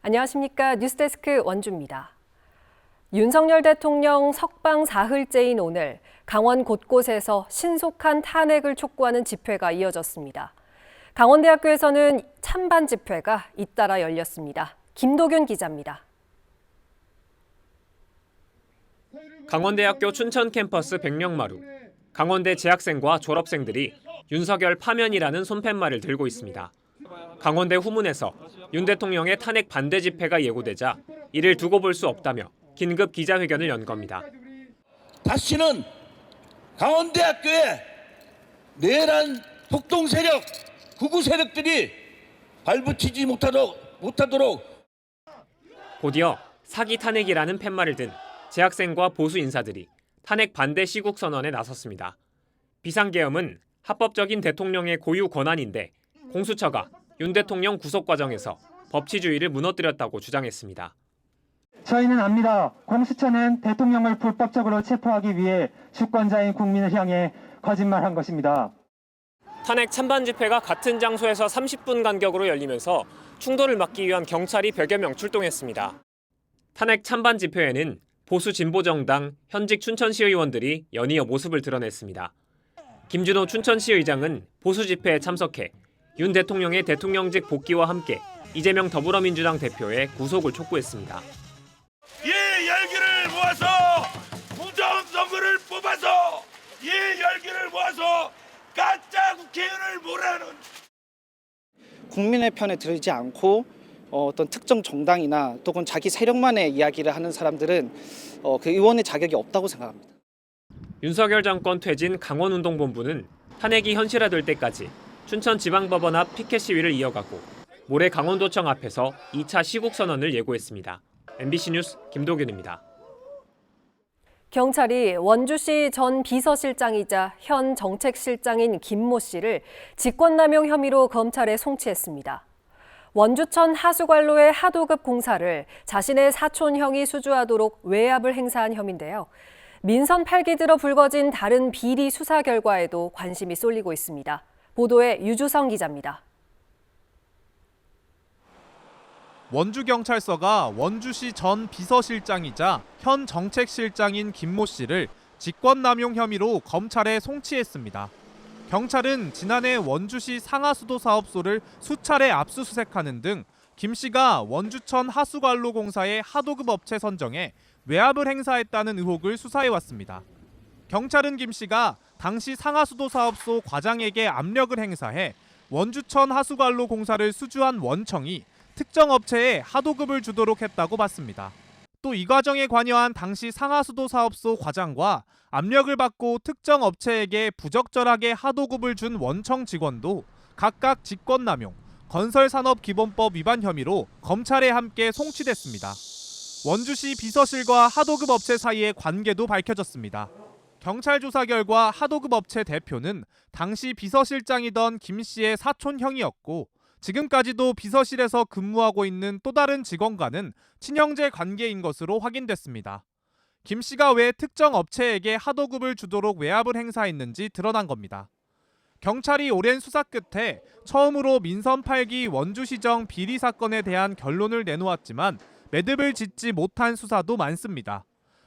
안녕하십니까. 뉴스데스크 원주입니다. 윤석열 대통령 석방 사흘째인 오늘 강원 곳곳에서 신속한 탄핵을 촉구하는 집회가 이어졌습니다. 강원대학교에서는 찬반 집회가 잇따라 열렸습니다. 김도균 기자입니다. 강원대학교 춘천 캠퍼스 백령마루. 강원대 재학생과 졸업생들이 윤석열 파면이라는 손팻말을 들고 있습니다. 강원대 후문에서 윤 대통령의 탄핵 반대 집회가 예고되자 이를 두고 볼 수 없다며 긴급 기자회견을 연 겁니다. 다시는 강원대학교에 내란 폭동 세력, 극우 세력들이 발붙이지 못하도록 곧이어 사기 탄핵이라는 팻말을 든 재학생과 보수 인사들이 탄핵 반대 시국 선언에 나섰습니다. 비상계엄은 합법적인 대통령의 고유 권한인데 공수처가 윤 대통령 구속 과정에서 법치주의를 무너뜨렸다고 주장했습니다. 저희는 압니다. 공수처는 대통령을 불법적으로 체포하기 위해 주권자인 국민을 향해 거짓말한 것입니다. 탄핵 찬반 집회가 같은 장소에서 30분 간격으로 열리면서 충돌을 막기 위한 경찰이 100여 명 출동했습니다. 탄핵 찬반 집회에는 보수 진보정당 현직 춘천시의원들이 연이어 모습을 드러냈습니다. 김준호 춘천시의장은 보수 집회에 참석해 윤 대통령의 대통령직 복귀와 함께 이재명 더불어민주당 대표의 구속을 촉구했습니다. 이 열기를 모아서 부정 선거를 뽑아서 이 열기를 모아서 가짜 국회의원을 몰아넣은 국민의 편에 들지 않고 어떤 특정 정당이나 또는 자기 세력만의 이야기를 하는 사람들은 그 의원의 자격이 없다고 생각합니다. 윤석열 정권 퇴진 강원운동본부는 탄핵이 현실화될 때까지 춘천지방법원 앞 피켓 시위를 이어가고 모레 강원도청 앞에서 2차 시국선언을 예고했습니다. MBC 뉴스 김도균입니다. 경찰이 원주시 전 비서실장이자 현 정책실장인 김모 씨를 직권남용 혐의로 검찰에 송치했습니다. 원주천 하수관로의 하도급 공사를 자신의 사촌 형이 수주하도록 외압을 행사한 혐의인데요. 민선 8기 들어 불거진 다른 비리 수사 결과에도 관심이 쏠리고 있습니다. 보도에 유주성 기자입니다. 원주경찰서가 원주시 전 비서실장이자 현 정책실장인 김모 씨를 직권남용 혐의로 검찰에 송치했습니다. 경찰은 지난해 원주시 상하수도 사업소를 수차례 압수수색하는 등 김 씨가 원주천 하수관로 공사의 하도급 업체 선정에 외압을 행사했다는 의혹을 수사해왔습니다. 경찰은 김 씨가 당시 상하수도 사업소 과장에게 압력을 행사해 원주천 하수관로 공사를 수주한 원청이 특정 업체에 하도급을 주도록 했다고 봤습니다. 또 이 과정에 관여한 당시 상하수도 사업소 과장과 압력을 받고 특정 업체에게 부적절하게 하도급을 준 원청 직원도 각각 직권남용, 건설산업기본법 위반 혐의로 검찰에 함께 송치됐습니다. 원주시 비서실과 하도급 업체 사이의 관계도 밝혀졌습니다. 경찰 조사 결과 하도급 업체 대표는 당시 비서실장이던 김 씨의 사촌 형이었고 지금까지도 비서실에서 근무하고 있는 또 다른 직원과는 친형제 관계인 것으로 확인됐습니다. 김 씨가 왜 특정 업체에게 하도급을 주도록 외압을 행사했는지 드러난 겁니다. 경찰이 오랜 수사 끝에 처음으로 민선 8기 원주시정 비리 사건에 대한 결론을 내놓았지만 매듭을 짓지 못한 수사도 많습니다.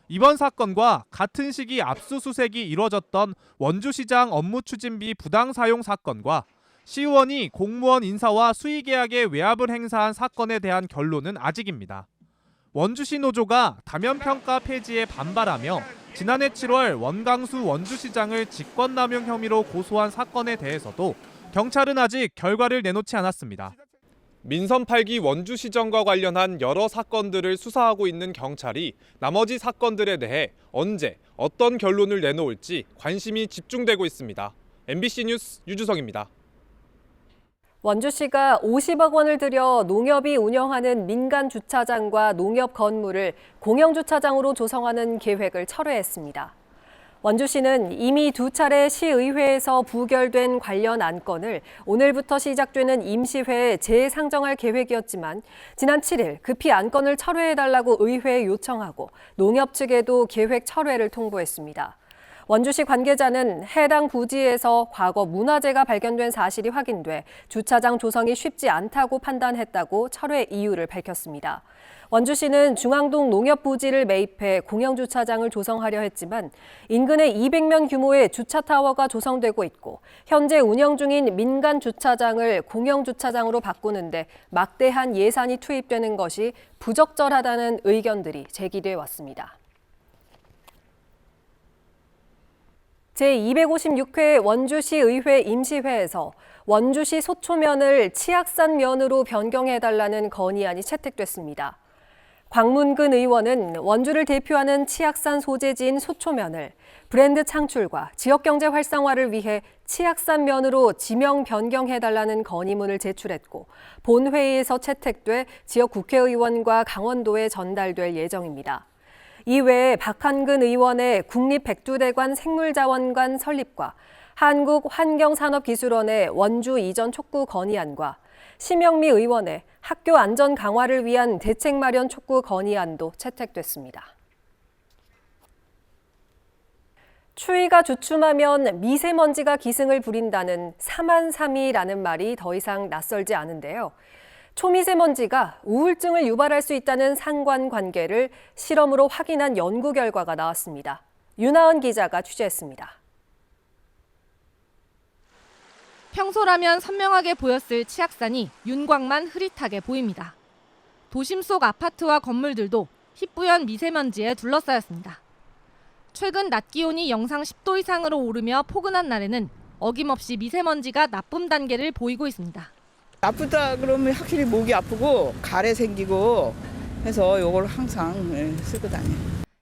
이번 사건과 같은 시기 압수수색이 이뤄졌던 원주시장 업무추진비 부당 사용 사건과 시의원이 공무원 인사와 수의계약에 외압을 행사한 사건에 대한 결론은 아직입니다. 원주시 노조가 다면평가 폐지에 반발하며 지난해 7월 원강수 원주시장을 직권남용 혐의로 고소한 사건에 대해서도 경찰은 아직 결과를 내놓지 않았습니다. 민선 8기 원주시정과 관련한 여러 사건들을 수사하고 있는 경찰이 나머지 사건들에 대해 언제 어떤 결론을 내놓을지 관심이 집중되고 있습니다. MBC 뉴스 유주성입니다. 원주시가 50억 원을 들여 농협이 운영하는 민간 주차장과 농협 건물을 공영주차장으로 조성하는 계획을 철회했습니다. 원주시는 이미 2차례 시의회에서 부결된 관련 안건을 오늘부터 시작되는 임시회에 재상정할 계획이었지만 지난 7일 급히 안건을 철회해달라고 의회에 요청하고 농협 측에도 계획 철회를 통보했습니다. 원주시 관계자는 해당 부지에서 과거 문화재가 발견된 사실이 확인돼 주차장 조성이 쉽지 않다고 판단했다고 철회 이유를 밝혔습니다. 원주시는 중앙동 농협부지를 매입해 공영주차장을 조성하려 했지만 인근에 200면 규모의 주차타워가 조성되고 있고 현재 운영 중인 민간 주차장을 공영주차장으로 바꾸는데 막대한 예산이 투입되는 것이 부적절하다는 의견들이 제기돼 왔습니다. 제256회 원주시 의회 임시회에서 원주시 소초면을 치악산면으로 변경해달라는 건의안이 채택됐습니다. 광문근 의원은 원주를 대표하는 치악산 소재지인 소초면을 브랜드 창출과 지역경제 활성화를 위해 치악산면으로 지명 변경해달라는 건의문을 제출했고 본회의에서 채택돼 지역 국회의원과 강원도에 전달될 예정입니다. 이외에 박한근 의원의 국립백두대관 생물자원관 설립과 한국환경산업기술원의 원주 이전 촉구 건의안과 심영미 의원의 학교 안전 강화를 위한 대책 마련 촉구 건의안도 채택됐습니다. 추위가 주춤하면 미세먼지가 기승을 부린다는 사만삼이라는 말이 더 이상 낯설지 않은데요. 초미세먼지가 우울증을 유발할 수 있다는 상관관계를 실험으로 확인한 연구 결과가 나왔습니다. 윤하은 기자가 취재했습니다. 평소라면 선명하게 보였을 치악산이 윤곽만 흐릿하게 보입니다. 도심 속 아파트와 건물들도 희뿌연 미세먼지에 둘러싸였습니다. 최근 낮 기온이 영상 10도 이상으로 오르며 포근한 날에는 어김없이 미세먼지가 나쁨 단계를 보이고 있습니다. 아프다 그러면 확실히 목이 아프고 가래 생기고 해서 이걸 항상 쓰고 다녀요.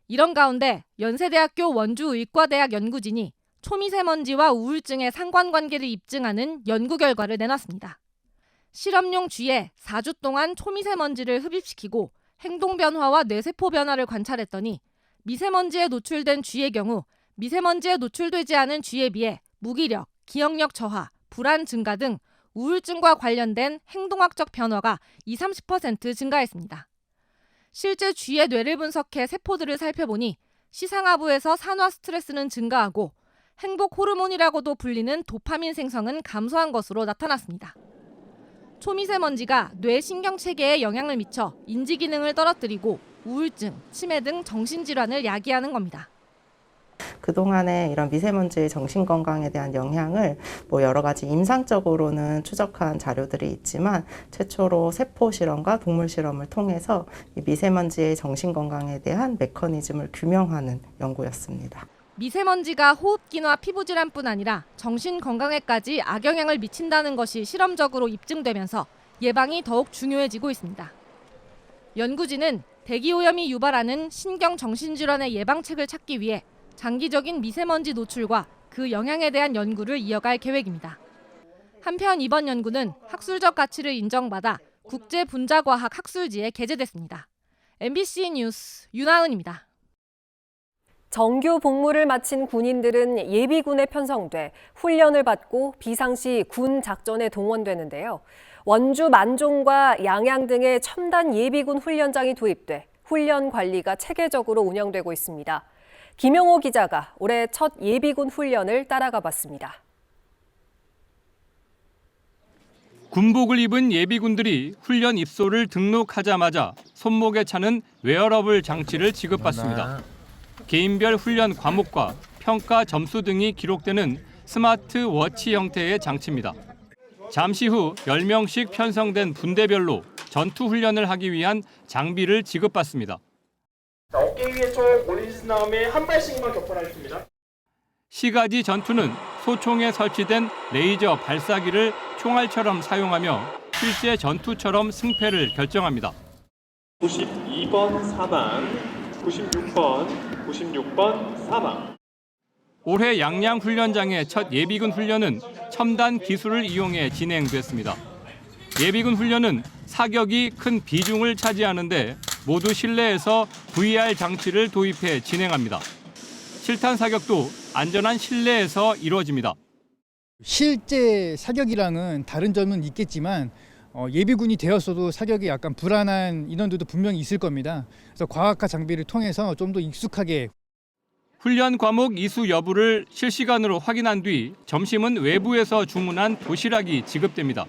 이런 가운데 연세대학교 원주의과대학 연구진이 초미세먼지와 우울증의 상관관계를 입증하는 연구 결과를 내놨습니다. 실험용 쥐에 4주 동안 초미세먼지를 흡입시키고 행동 변화와 뇌세포 변화를 관찰했더니 미세먼지에 노출된 쥐의 경우 미세먼지에 노출되지 않은 쥐에 비해 무기력, 기억력 저하, 불안 증가 등 우울증과 관련된 행동학적 변화가 20-30% 증가했습니다. 실제 쥐의 뇌를 분석해 세포들을 살펴보니 시상하부에서 산화 스트레스는 증가하고 행복 호르몬이라고도 불리는 도파민 생성은 감소한 것으로 나타났습니다. 초미세먼지가 뇌 신경체계에 영향을 미쳐 인지 기능을 떨어뜨리고 우울증, 치매 등 정신질환을 야기하는 겁니다. 그동안에 이런 미세먼지의 정신건강에 대한 영향을 여러 가지 임상적으로는 추적한 자료들이 있지만 최초로 세포 실험과 동물 실험을 통해서 이 미세먼지의 정신건강에 대한 메커니즘을 규명하는 연구였습니다. 미세먼지가 호흡기나 피부질환뿐 아니라 정신건강에까지 악영향을 미친다는 것이 실험적으로 입증되면서 예방이 더욱 중요해지고 있습니다. 연구진은 대기오염이 유발하는 신경정신질환의 예방책을 찾기 위해 장기적인 미세먼지 노출과 그 영향에 대한 연구를 이어갈 계획입니다. 한편 이번 연구는 학술적 가치를 인정받아 국제분자과학 학술지에 게재됐습니다. MBC 뉴스 윤하은입니다. 정규 복무를 마친 군인들은 예비군에 편성돼 훈련을 받고 비상시 군 작전에 동원되는데요. 원주 만종과 양양 등의 첨단 예비군 훈련장이 도입돼 훈련 관리가 체계적으로 운영되고 있습니다. 김영호 기자가 올해 첫 예비군 훈련을 따라가 봤습니다. 군복을 입은 예비군들이 훈련 입소를 등록하자마자 손목에 차는 웨어러블 장치를 지급받습니다. 개인별 훈련 과목과 평가 점수 등이 기록되는 스마트 워치 형태의 장치입니다. 잠시 후 10명씩 편성된 분대별로 전투 훈련을 하기 위한 장비를 지급받습니다. 어깨 위에 총 올리신 다음에 한 발씩만 격발하겠습니다. 시가지 전투는 소총에 설치된 레이저 발사기를 총알처럼 사용하며 실제 전투처럼 승패를 결정합니다. 92번 사망, 96번 사망. 올해 양양 훈련장의 첫 예비군 훈련은 첨단 기술을 이용해 진행됐습니다. 예비군 훈련은 사격이 큰 비중을 차지하는데 모두 실내에서 VR 장치를 도입해 진행합니다. 실탄 사격도 안전한 실내에서 이루어집니다. 실제 사격이랑은 다른 점은 있겠지만 예비군이 되었어도 사격이 약간 불안한 인원들도 분명히 있을 겁니다. 그래서 과학화 장비를 통해서 좀 더 익숙하게. 훈련 과목 이수 여부를 실시간으로 확인한 뒤 점심은 외부에서 주문한 도시락이 지급됩니다.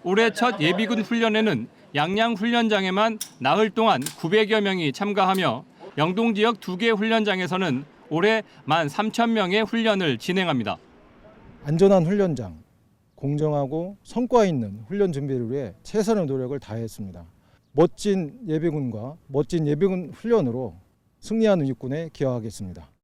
올해 첫 예비군 훈련에는 양양 훈련장에만 나흘 동안 900여 명이 참가하며 영동 지역 2개 훈련장에서는 올해 13,000명의 훈련을 진행합니다. 안전한 훈련장, 공정하고 성과 있는 훈련 준비를 위해 최선의 노력을 다했습니다. 멋진 예비군과 멋진 예비군 훈련으로 승리하는 육군에 기여하겠습니다.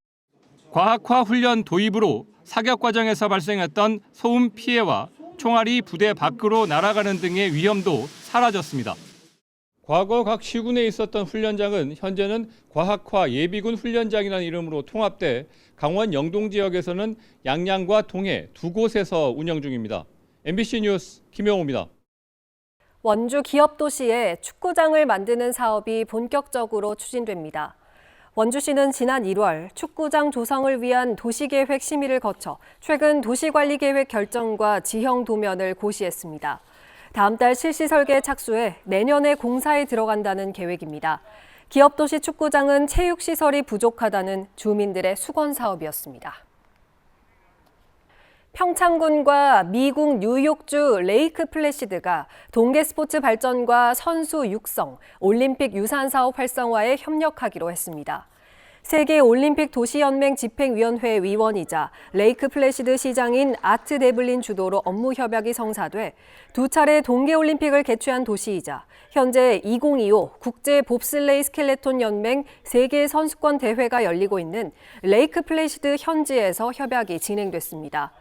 과학화 훈련 도입으로 사격 과정에서 발생했던 소음 피해와 총알이 부대 밖으로 날아가는 등의 위험도 사라졌습니다. 과거 각 시군에 있었던 훈련장은 현재는 과학화 예비군 훈련장이라는 이름으로 통합돼 강원 영동 지역에서는 양양과 동해 두 곳에서 운영 중입니다. MBC 뉴스 김영호입니다. 원주 기업도시에 축구장을 만드는 사업이 본격적으로 추진됩니다. 원주시는 지난 1월 축구장 조성을 위한 도시계획 심의를 거쳐 최근 도시관리계획 결정과 지형 도면을 고시했습니다. 다음 달 실시 설계에 착수해 내년에 공사에 들어간다는 계획입니다. 기업도시 축구장은 체육시설이 부족하다는 주민들의 수건 사업이었습니다. 평창군과 미국 뉴욕주 레이크 플래시드가 동계 스포츠 발전과 선수 육성, 올림픽 유산 사업 활성화에 협력하기로 했습니다. 세계올림픽 도시연맹 집행위원회 위원이자 레이크 플래시드 시장인 아트 데블린 주도로 업무 협약이 성사돼 두 차례 동계올림픽을 개최한 도시이자 현재 2025 국제 봅슬레이 스켈레톤 연맹 세계 선수권 대회가 열리고 있는 레이크 플래시드 현지에서 협약이 진행됐습니다.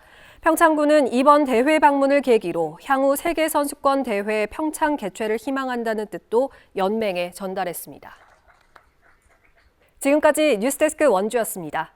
평창군은 이번 대회 방문을 계기로 향후 세계선수권 대회 평창 개최를 희망한다는 뜻도 연맹에 전달했습니다. 지금까지 뉴스데스크 원주였습니다.